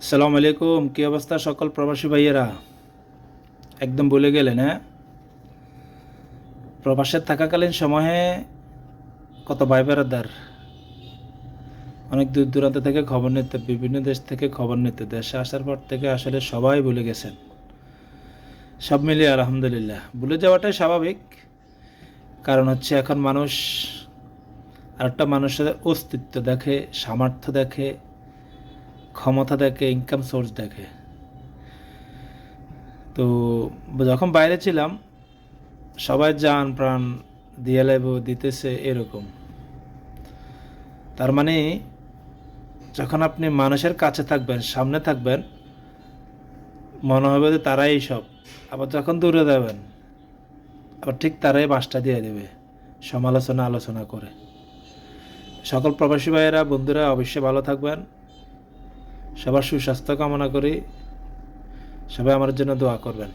আসসালামু আলাইকুম। কি অবস্থা সকল প্রবাসী ভাইয়েরা? একদম ভুলে গেলেন, হ্যাঁ? প্রবাসে থাকাকালীন সময়ে কত ভাই বেড়াদার অনেক দূর দূরান্ত থেকে খবর নিতে, বিভিন্ন দেশ থেকে খবর নিতে, দেশে আসার পর থেকে আসলে সবাই ভুলে গেছেন। সব মিলিয়ে আলহামদুলিল্লাহ, ভুলে যাওয়াটাই স্বাভাবিক। কারণ হচ্ছে এখন মানুষ আরেকটা মানুষের অস্তিত্ব দেখে, সামর্থ্য দেখে, ক্ষমতা দেখে, ইনকাম সোর্স দেখে। তো যখন বাইরে ছিলাম সবাই জান প্রাণ দিয়ে লাইব দিতেছে এরকম। তার মানে যখন আপনি মানুষের কাছে থাকবেন, সামনে থাকবেন, মনে হবে যে তারাই সব। আবার যখন দূরে যাবেন আবার ঠিক তারাই বাসটা দিয়ে দেবে সমালোচনা আলোচনা করে। সকল প্রবাসী ভাইয়েরা, বন্ধুরা অবশ্যই ভালো থাকবেন। সবার সুস্বাস্থ্য কামনা করি। সবাই আমার জন্য দোয়া করবেন।